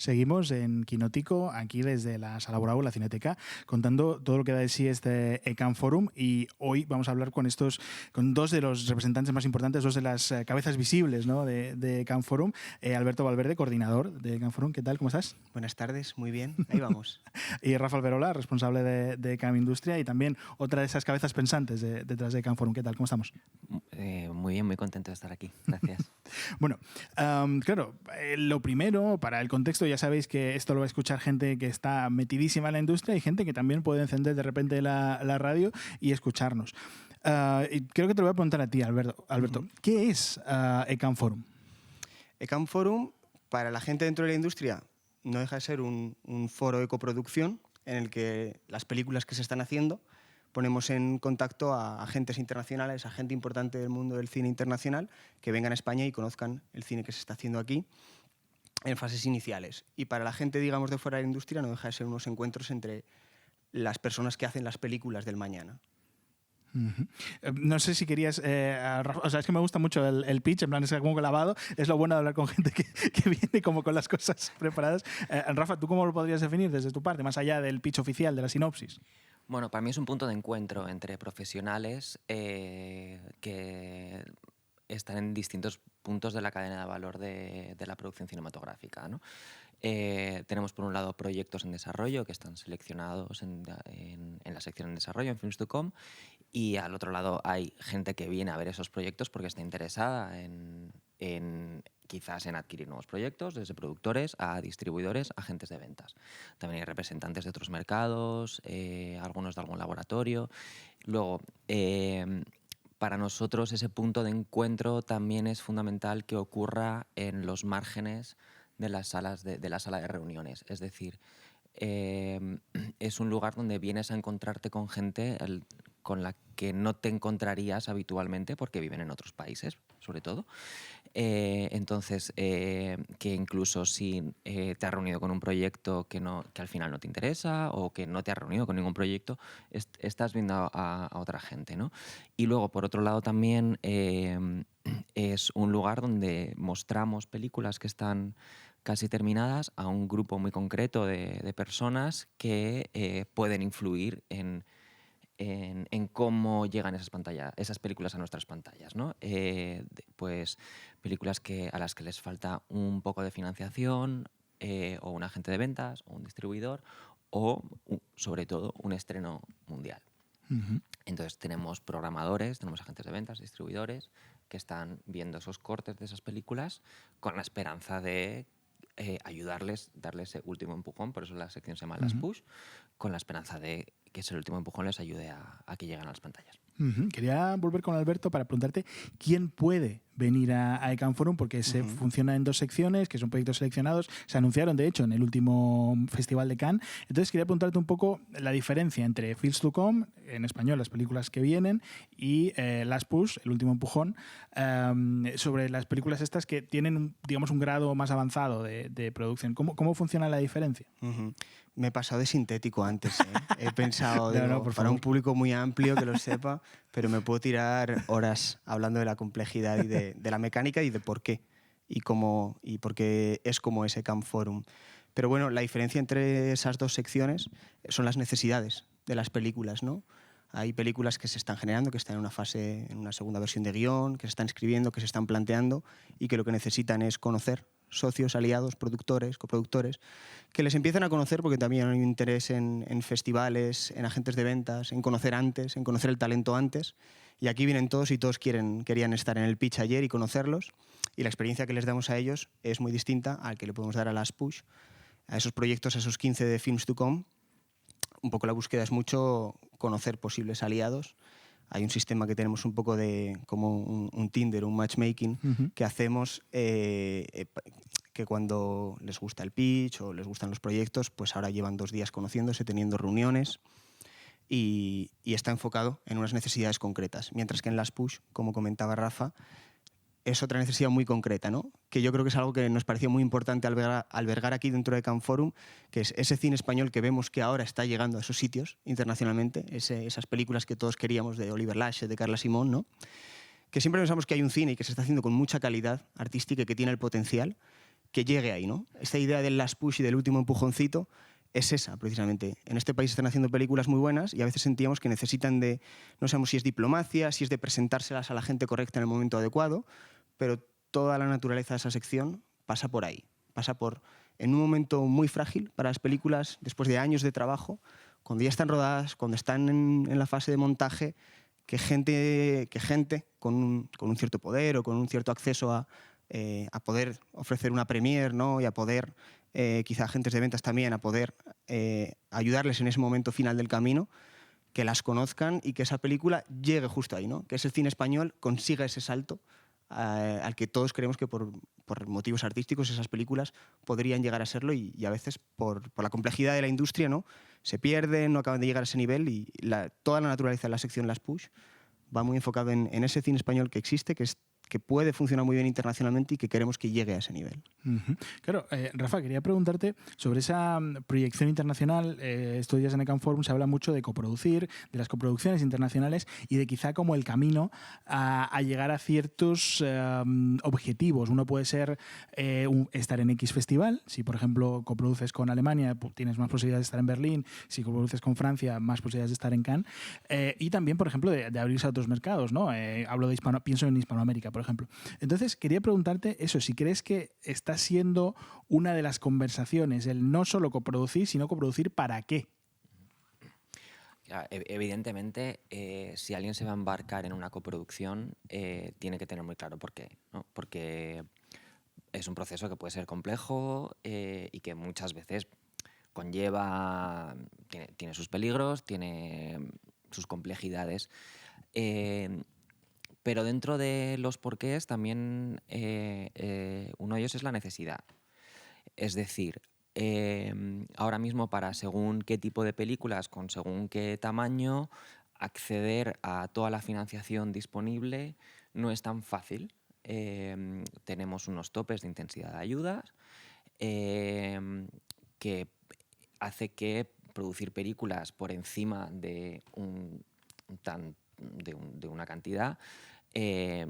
Seguimos en Quinótico, aquí desde la Sala Bravo, la Cineteca, contando todo lo que da de sí este Cannes Forum, y hoy vamos a hablar con dos de los representantes más importantes, dos de las cabezas visibles, ¿no?, de Cannes Forum. Alberto Valverde, coordinador de Cannes Forum. ¿Qué tal? ¿Cómo estás? Buenas tardes, muy bien, ahí vamos. Y Rafa Alberola, responsable de Cannes Industria y también otra de esas cabezas pensantes detrás de Cannes Forum. ¿Qué tal? ¿Cómo estamos? Muy bien, muy contento de estar aquí. Gracias. Bueno, claro, lo primero, para el contexto, ya sabéis que esto lo va a escuchar gente que está metidísima en la industria y gente que también puede encender de repente la radio y escucharnos. Y creo que te lo voy a preguntar a ti, Alberto. ¿Qué es Cannes Forum? Cannes Forum, para la gente dentro de la industria, no deja de ser un foro de coproducción en el que las películas que se están haciendo ponemos en contacto a agentes internacionales, a gente importante del mundo del cine internacional, que vengan a España y conozcan el cine que se está haciendo aquí en fases iniciales. Y para la gente, digamos, de fuera de la industria, no deja de ser unos encuentros entre las personas que hacen las películas del mañana. No sé si querías... o sea, es que me gusta mucho el pitch, en plan, es como lavado. Es lo bueno de hablar con gente que viene como con las cosas preparadas. Rafa, ¿tú cómo lo podrías definir desde tu parte, más allá del pitch oficial, de la sinopsis? Bueno, para mí es un punto de encuentro entre profesionales que están en distintos puntos de la cadena de valor de la producción cinematográfica, ¿no? Tenemos por un lado proyectos en desarrollo que están seleccionados en la sección en desarrollo, en Films.com, y al otro lado hay gente que viene a ver esos proyectos porque está interesada quizás en adquirir nuevos proyectos, desde productores a distribuidores, agentes de ventas. También hay representantes de otros mercados, algunos de algún laboratorio. Luego, para nosotros ese punto de encuentro también es fundamental que ocurra en los márgenes de las salas de la sala de reuniones. Es decir, es un lugar donde vienes a encontrarte con gente con la que no te encontrarías habitualmente porque viven en otros países, sobre todo. Entonces, que incluso si te has reunido con un proyecto que al final no te interesa, o que no te has reunido con ningún proyecto, estás viendo a otra gente, ¿no? Y luego, por otro lado, también es un lugar donde mostramos películas que están casi terminadas a un grupo muy concreto de personas que pueden influir en cómo llegan esas películas a nuestras pantallas, ¿no? Pues películas a las que les falta un poco de financiación, o un agente de ventas, o un distribuidor, o sobre todo un estreno mundial. Entonces tenemos programadores, tenemos agentes de ventas, distribuidores, que están viendo esos cortes de esas películas con la esperanza de ayudarles, darle ese último empujón, por eso la sección se llama Las Push, con la esperanza de que ese último empujón les ayude a que lleguen a las pantallas. Quería volver con Alberto para preguntarte quién puede venir a Cannes Forum, porque funciona en dos secciones, que son proyectos seleccionados, se anunciaron de hecho en el último Festival de Cannes. Entonces quería preguntarte un poco la diferencia entre Films.com, en español las películas que vienen, y Last Push, el último empujón, sobre las películas estas que tienen, digamos, un grado más avanzado de producción. ¿Cómo funciona la diferencia? Me he pasado de sintético antes, ¿eh? He pensado, para favor. un público muy amplio que lo sepa, pero me puedo tirar horas hablando de la complejidad y de la mecánica y de por qué, y por qué es como ese Cannes Forum. Pero bueno, la diferencia entre esas dos secciones son las necesidades de las películas, ¿no? Hay películas que se están generando, que están en una fase, en una segunda versión de guión, que se están escribiendo, que se están planteando y que lo que necesitan es conocer socios, aliados, productores, coproductores, que les empiezan a conocer porque también hay un interés en festivales, en agentes de ventas, en conocer antes, en conocer el talento antes. Y aquí vienen todos y todos querían estar en el pitch ayer y conocerlos. Y la experiencia que les damos a ellos es muy distinta al que le podemos dar a las Push, a esos proyectos, a esos 15 de Films.com. Un poco la búsqueda es mucho conocer posibles aliados. Hay un sistema que tenemos un poco de como un Tinder, un matchmaking, que hacemos que cuando les gusta el pitch o les gustan los proyectos, pues ahora llevan 2 días conociéndose, teniendo reuniones y está enfocado en unas necesidades concretas. Mientras que en las Push, como comentaba Rafa, es otra necesidad muy concreta, ¿no? Que yo creo que es algo que nos pareció muy importante albergar aquí dentro de Cannes Forum, que es ese cine español que vemos que ahora está llegando a esos sitios internacionalmente, esas películas que todos queríamos de Oliver Lache, de Carla Simón, ¿no? Que siempre pensamos que hay un cine y que se está haciendo con mucha calidad artística y que tiene el potencial, que llegue ahí, ¿no? Esta idea del last push y del último empujoncito es esa, precisamente. En este país están haciendo películas muy buenas y a veces sentíamos que necesitan de, no sabemos si es diplomacia, si es de presentárselas a la gente correcta en el momento adecuado, pero toda la naturaleza de esa sección pasa por ahí. Pasa por, en un momento muy frágil para las películas, después de años de trabajo, cuando ya están rodadas, cuando están en la fase de montaje, que gente con un cierto poder o con un cierto acceso a poder ofrecer una premiere, ¿no? Y a poder, quizá agentes de ventas también, a poder ayudarles en ese momento final del camino, que las conozcan y que esa película llegue justo ahí, ¿no? Que ese cine español consiga ese salto al que todos creemos que por motivos artísticos esas películas podrían llegar a serlo y a veces por la complejidad de la industria, ¿no? Se pierden, no acaban de llegar a ese nivel y toda la naturaleza de la sección Las Push va muy enfocado en ese cine español que existe, que puede funcionar muy bien internacionalmente y que queremos que llegue a ese nivel. Claro, Rafa, quería preguntarte sobre esa proyección internacional. Estos días en Ecam Forum se habla mucho de coproducir, de las coproducciones internacionales y de quizá como el camino a llegar a ciertos objetivos. Uno puede ser estar en X festival. Si, por ejemplo, coproduces con Alemania, pues tienes más posibilidades de estar en Berlín. Si coproduces con Francia, más posibilidades de estar en Cannes. Y también, por ejemplo, de abrirse a otros mercados, ¿no? Pienso en Hispanoamérica, por ejemplo. Entonces, quería preguntarte eso, si crees que está siendo una de las conversaciones el no solo coproducir, sino coproducir ¿para qué? Evidentemente, si alguien se va a embarcar en una coproducción, tiene que tener muy claro por qué, ¿no? Porque es un proceso que puede ser complejo y que muchas veces conlleva, tiene sus peligros, tiene sus complejidades. Pero dentro de los porqués también uno de ellos es la necesidad. Es decir, ahora mismo para según qué tipo de películas, con según qué tamaño, acceder a toda la financiación disponible no es tan fácil. Tenemos unos topes de intensidad de ayudas que hace que producir películas por encima de una cantidad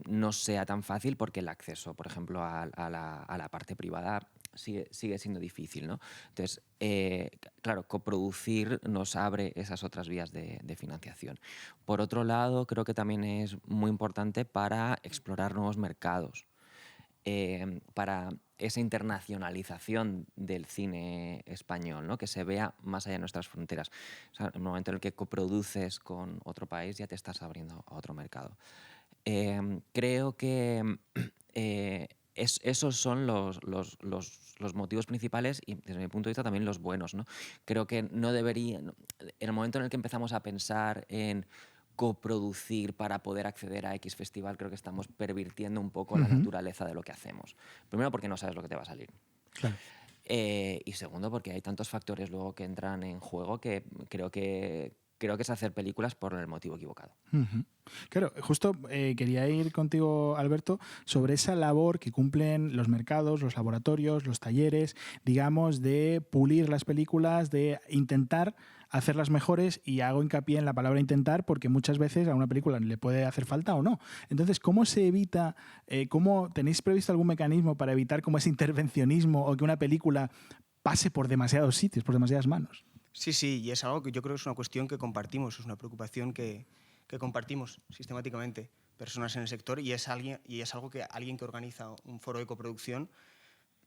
no sea tan fácil porque el acceso, por ejemplo, a la parte privada sigue siendo difícil, ¿no? Entonces, claro, coproducir nos abre esas otras vías de financiación. Por otro lado, creo que también es muy importante para explorar nuevos mercados, para esa internacionalización del cine español, ¿no? Que se vea más allá de nuestras fronteras. O sea, en el momento en el que coproduces con otro país ya te estás abriendo a otro mercado. Creo que esos son los motivos principales y desde mi punto de vista también los buenos, ¿no? Creo que no debería, en el momento en el que empezamos a pensar en coproducir para poder acceder a X festival, creo que estamos pervirtiendo un poco la naturaleza de lo que hacemos. Primero porque no sabes lo que te va a salir. Claro. Y segundo porque hay tantos factores luego que entran en juego que creo que es hacer películas por el motivo equivocado. Claro, justo quería ir contigo, Alberto, sobre esa labor que cumplen los mercados, los laboratorios, los talleres, digamos, de pulir las películas, de intentar hacerlas mejores, y hago hincapié en la palabra intentar porque muchas veces a una película le puede hacer falta o no. Entonces, ¿cómo se evita, cómo tenéis previsto algún mecanismo para evitar como ese intervencionismo o que una película pase por demasiados sitios, por demasiadas manos? Sí, y es algo que yo creo que es una cuestión que compartimos, es una preocupación que compartimos sistemáticamente personas en el sector y es algo que alguien que organiza un foro de coproducción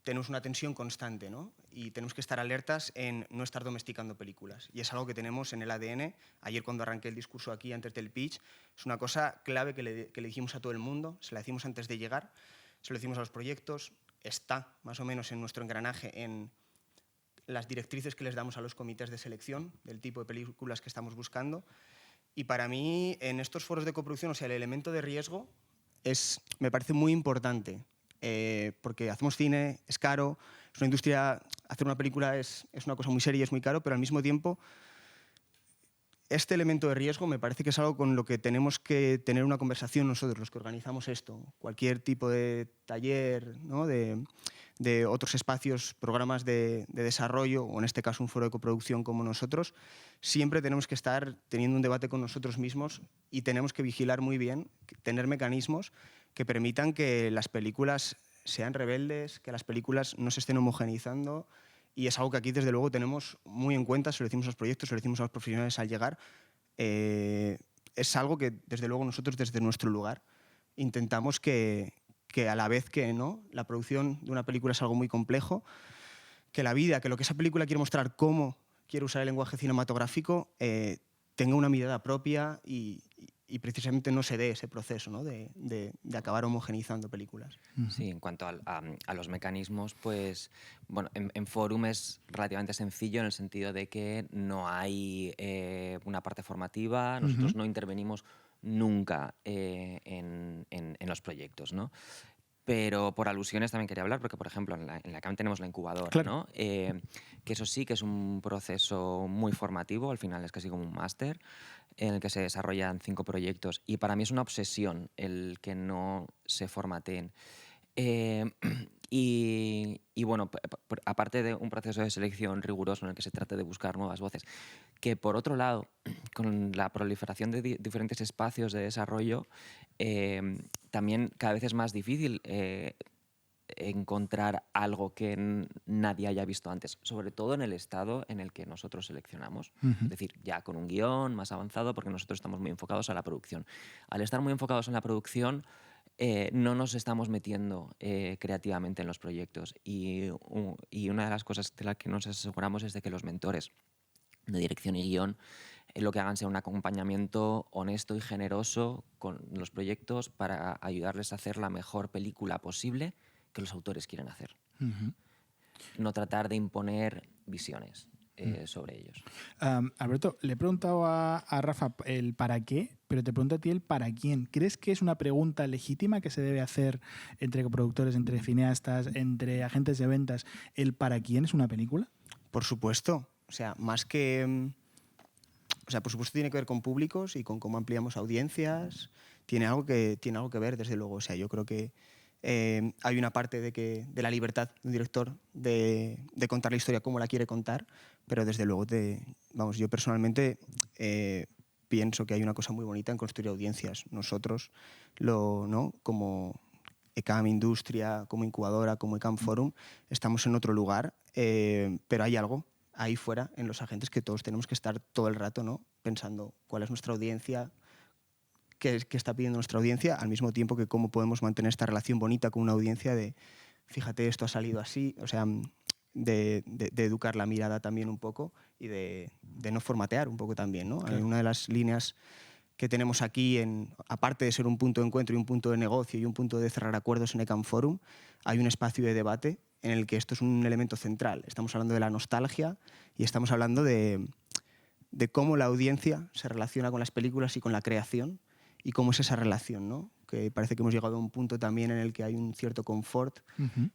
tenemos una tensión constante, ¿no? Y tenemos que estar alertas en no estar domesticando películas. Y es algo que tenemos en el ADN. Ayer cuando arranqué el discurso aquí antes del pitch, es una cosa clave que le dijimos a todo el mundo, se la decimos antes de llegar, se lo decimos a los proyectos, está más o menos en nuestro engranaje en las directrices que les damos a los comités de selección del tipo de películas que estamos buscando. Y para mí, en estos foros de coproducción, o sea, el elemento de riesgo me parece muy importante, porque hacemos cine, es caro, es una industria, hacer una película es una cosa muy seria, es muy caro, pero al mismo tiempo, este elemento de riesgo me parece que es algo con lo que tenemos que tener una conversación nosotros, los que organizamos esto. Cualquier tipo de taller, ¿no? de otros espacios, programas de desarrollo, o en este caso un foro de coproducción como nosotros, siempre tenemos que estar teniendo un debate con nosotros mismos y tenemos que vigilar muy bien, tener mecanismos que permitan que las películas sean rebeldes, que las películas no se estén homogeneizando, y es algo que aquí desde luego tenemos muy en cuenta, se lo decimos a los proyectos, se lo decimos a los profesionales al llegar. Es algo que desde luego nosotros desde nuestro lugar intentamos que a la vez que no, la producción de una película es algo muy complejo, que la vida, que lo que esa película quiere mostrar, cómo quiere usar el lenguaje cinematográfico, tenga una mirada propia y precisamente no se dé ese proceso, ¿no? de acabar homogeneizando películas. Sí, en cuanto a los mecanismos, pues bueno, en Forum es relativamente sencillo en el sentido de que no hay una parte formativa, nosotros no intervenimos nunca en los proyectos, ¿no? Pero por alusiones también quería hablar, porque por ejemplo en la CAM tenemos la incubadora, Claro. ¿no? Que eso sí que es un proceso muy formativo, al final es casi como un máster, en el que se desarrollan 5 proyectos, y para mí es una obsesión el que no se formateen. Y bueno, aparte de un proceso de selección riguroso en el que se trata de buscar nuevas voces, que por otro lado, con la proliferación de diferentes espacios de desarrollo, también cada vez es más difícil encontrar algo que nadie haya visto antes, sobre todo en el estado en el que nosotros seleccionamos. Es decir, ya con un guión más avanzado, porque nosotros estamos muy enfocados a la producción. Al estar muy enfocados en la producción, no nos estamos metiendo creativamente en los proyectos. Y una de las cosas de las que nos aseguramos es de que los mentores de dirección y guión lo que hagan sea un acompañamiento honesto y generoso con los proyectos para ayudarles a hacer la mejor película posible que los autores quieren hacer. No tratar de imponer visiones sobre ellos. Alberto, le he preguntado a Rafa el para qué, pero te pregunto a ti el para quién. ¿Crees que es una pregunta legítima que se debe hacer entre coproductores, entre cineastas, entre agentes de ventas? ¿El para quién es una película? Por supuesto. O sea, más que... O sea, por supuesto tiene que ver con públicos y con cómo ampliamos audiencias. Tiene algo que ver, desde luego. O sea, yo creo que hay una parte de la libertad de un director de contar la historia como la quiere contar, pero desde luego, yo personalmente pienso que hay una cosa muy bonita en construir audiencias. Nosotros, ¿no? Como ECAM Industria, como incubadora, como ECAM Forum, estamos en otro lugar, pero hay algo ahí fuera en los agentes que todos tenemos que estar todo el rato, ¿no? Pensando cuál es nuestra audiencia, qué está pidiendo nuestra audiencia, al mismo tiempo que cómo podemos mantener esta relación bonita con una audiencia de, fíjate, esto ha salido así, o sea, de educar la mirada también un poco y de no formatear un poco también, ¿no? Claro. Una de las líneas que tenemos aquí, aparte de ser un punto de encuentro y un punto de negocio y un punto de cerrar acuerdos en ECAM Forum, hay un espacio de debate en el que esto es un elemento central. Estamos hablando de la nostalgia y estamos hablando de cómo la audiencia se relaciona con las películas y con la creación y cómo es esa relación, ¿no? Que parece que hemos llegado a un punto también en el que hay un cierto confort.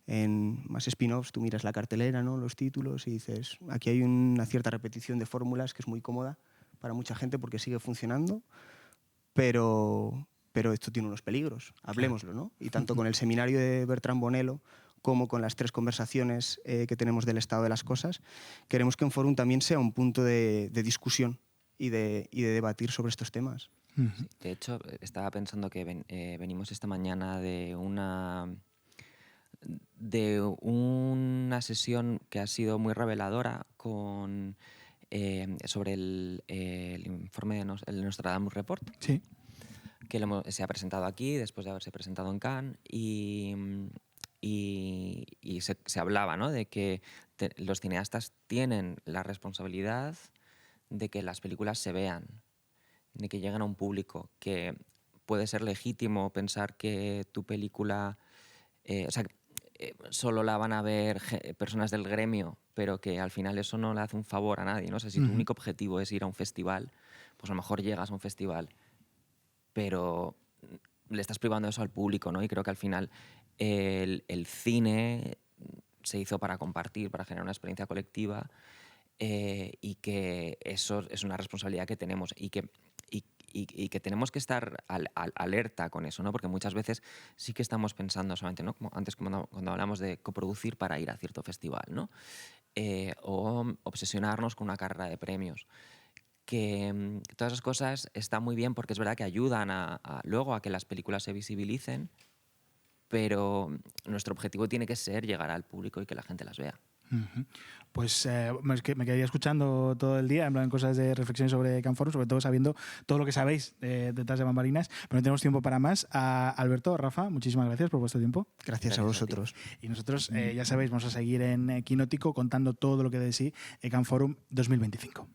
En más spin-offs tú miras la cartelera, ¿no? Los títulos, y dices, aquí hay una cierta repetición de fórmulas que es muy cómoda para mucha gente porque sigue funcionando, pero esto tiene unos peligros, hablemoslo, ¿no? Y tanto con el seminario de Bertrand Bonello como con las 3 conversaciones que tenemos del estado de las cosas, queremos que en Forum también sea un punto de discusión y de debatir sobre estos temas. Sí, de hecho, estaba pensando que venimos esta mañana de una sesión que ha sido muy reveladora sobre el informe el Nostradamus Report. Sí. Que se ha presentado aquí después de haberse presentado en Cannes y se hablaba, ¿no? De que los cineastas tienen la responsabilidad de que las películas se vean, de que lleguen a un público, que puede ser legítimo pensar que tu película solo la van a ver personas del gremio, pero que al final eso no le hace un favor a nadie, ¿no? O sea, si tu único objetivo es ir a un festival, pues a lo mejor llegas a un festival, pero le estás privando eso al público, ¿no? Y creo que al final el cine se hizo para compartir, para generar una experiencia colectiva, y que eso es una responsabilidad que tenemos y que tenemos que estar alerta con eso, ¿no? Porque muchas veces sí que estamos pensando solamente, ¿no? Como antes cuando hablamos de coproducir para ir a cierto festival, ¿no? O obsesionarnos con una carrera de premios. Que todas esas cosas están muy bien porque es verdad que ayudan luego a que las películas se visibilicen, pero nuestro objetivo tiene que ser llegar al público y que la gente las vea. Pues es que me quedaría escuchando todo el día, en plan cosas de reflexiones sobre Can Forum, sobre todo sabiendo todo lo que sabéis detrás de bambalinas, pero no tenemos tiempo para más. Alberto, Rafa, muchísimas gracias por vuestro tiempo. Gracias a vosotros. Y nosotros, ya sabéis, vamos a seguir en Quinótico contando todo lo que de sí Can Forum 2025.